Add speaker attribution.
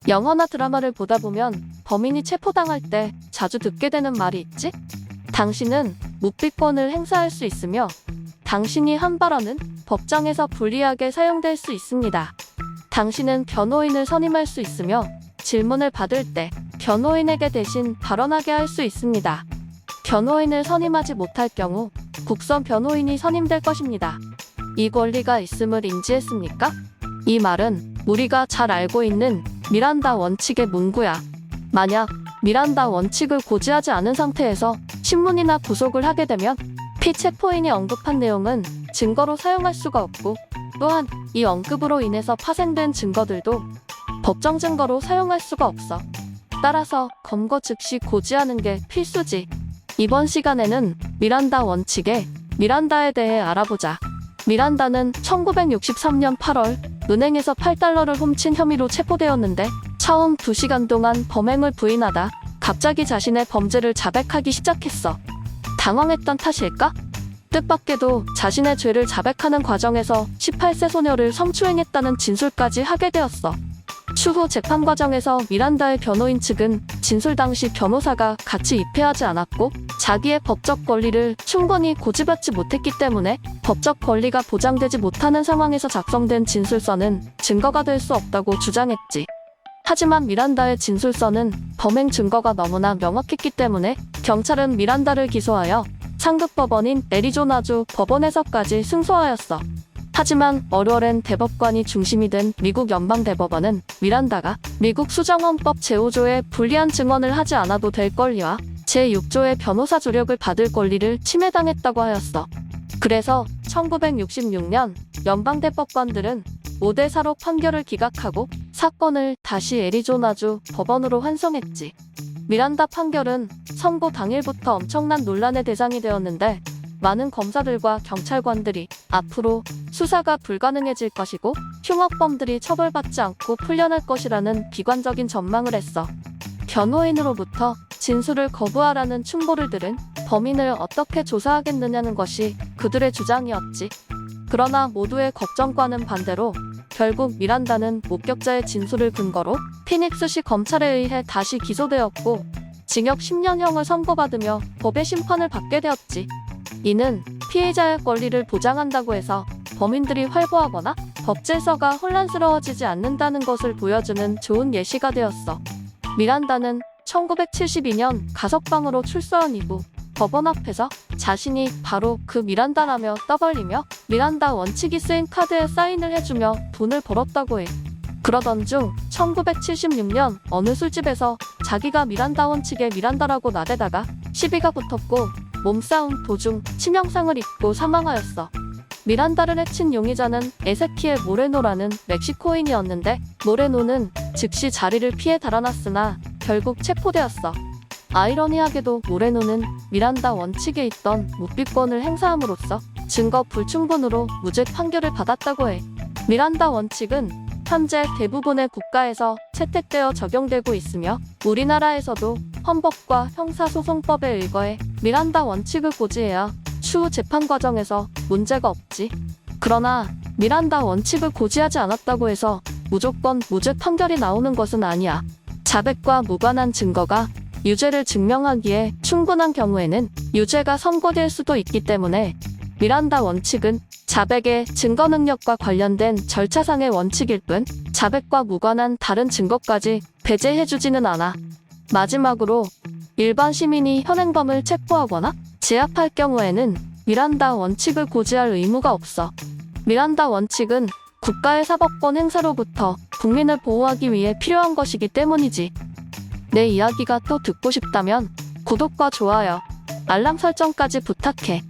Speaker 1: 영화나 드라마를 보다 보면 범인이 체포당할 때 자주 듣게 되는 말이 있지? 당신은 묵비권을 행사할 수 있으며 당신이 한 발언은 법정에서 불리하게 사용될 수 있습니다. 당신은 변호인을 선임할 수 있으며 질문을 받을 때 변호인에게 대신 발언하게 할 수 있습니다. 변호인을 선임하지 못할 경우 국선 변호인이 선임될 것입니다. 이 권리가 있음을 인지했습니까? 이 말은 우리가 잘 알고 있는 미란다 원칙의 문구야. 만약 미란다 원칙을 고지하지 않은 상태에서 신문이나 구속을 하게 되면 피체포인이 언급한 내용은 증거로 사용할 수가 없고 또한 이 언급으로 인해서 파생된 증거들도 법정 증거로 사용할 수가 없어. 따라서 검거 즉시 고지하는 게 필수지. 이번 시간에는 미란다 원칙의 미란다에 대해 알아보자. 미란다는 1963년 8월 은행에서 8달러를 훔친 혐의로 체포되었는데 처음 2시간 동안 범행을 부인하다 갑자기 자신의 범죄를 자백하기 시작했어. 당황했던 탓일까? 뜻밖에도 자신의 죄를 자백하는 과정에서 18세 소녀를 성추행했다는 진술까지 하게 되었어. 추후 재판 과정에서 미란다의 변호인 측은 진술 당시 변호사가 같이 입회하지 않았고 자기의 법적 권리를 충분히 고집하지 못했기 때문에 법적 권리가 보장되지 못하는 상황에서 작성된 진술서는 증거가 될 수 없다고 주장했지. 하지만 미란다의 진술서는 범행 증거가 너무나 명확했기 때문에 경찰은 미란다를 기소하여 상급 법원인 애리조나주 법원에서까지 승소하였어. 하지만 월월엔 대법관이 중심이 된 미국 연방대법원은 미란다가 미국 수정헌법 제5조에 불리한 증언을 하지 않아도 될 권리와 제6조의 변호사 조력을 받을 권리를 침해당했다고 하였어. 그래서 1966년 연방대법관들은 5대4로 판결을 기각하고 사건을 다시 애리조나주 법원으로 환송했지. 미란다 판결은 선고 당일부터 엄청난 논란의 대상이 되었는데 많은 검사들과 경찰관들이 앞으로 수사가 불가능해질 것이고 흉악범들이 처벌받지 않고 풀려날 것이라는 비관적인 전망을 했어. 변호인으로부터 진술을 거부하라는 충고를 들은 범인을 어떻게 조사하겠느냐는 것이 그들의 주장이었지. 그러나 모두의 걱정과는 반대로 결국 미란다는 목격자의 진술을 근거로 피닉스시 검찰에 의해 다시 기소되었고 징역 10년형을 선고받으며 법의 심판을 받게 되었지. 이는 피해자의 권리를 보장한다고 해서 범인들이 활보하거나 법 질서가 혼란스러워지지 않는다는 것을 보여주는 좋은 예시가 되었어. 미란다는 1972년 가석방으로 출소한 이후 법원 앞에서 자신이 바로 그 미란다라며 떠벌리며 미란다 원칙이 쓰인 카드에 사인을 해주며 돈을 벌었다고 해. 그러던 중 1976년 어느 술집에서 자기가 미란다 원칙의 미란다라고 나대다가 시비가 붙었고 몸싸움 도중 치명상을 입고 사망하였어. 미란다를 해친 용의자는 에세키엘 모레노라는 멕시코인이었는데 모레노는 즉시 자리를 피해 달아났으나 결국 체포되었어. 아이러니하게도 모레노는 미란다 원칙에 있던 묵비권을 행사함으로써 증거 불충분으로 무죄 판결을 받았다고 해. 미란다 원칙은 현재 대부분의 국가에서 채택되어 적용되고 있으며 우리나라에서도 헌법과 형사소송법에 의거해 미란다 원칙을 고지해야 추후 재판 과정에서 문제가 없지. 그러나 미란다 원칙을 고지하지 않았다고 해서 무조건 무죄 판결이 나오는 것은 아니야. 자백과 무관한 증거가 유죄를 증명하기에 충분한 경우에는 유죄가 선고될 수도 있기 때문에 미란다 원칙은 자백의 증거 능력과 관련된 절차상의 원칙일 뿐 자백과 무관한 다른 증거까지 배제해주지는 않아. 마지막으로 일반 시민이 현행범을 체포하거나 제압할 경우에는 미란다 원칙을 고지할 의무가 없어. 미란다 원칙은 국가의 사법권 행사로부터 국민을 보호하기 위해 필요한 것이기 때문이지. 내 이야기가 또 듣고 싶다면 구독과 좋아요, 알람 설정까지 부탁해.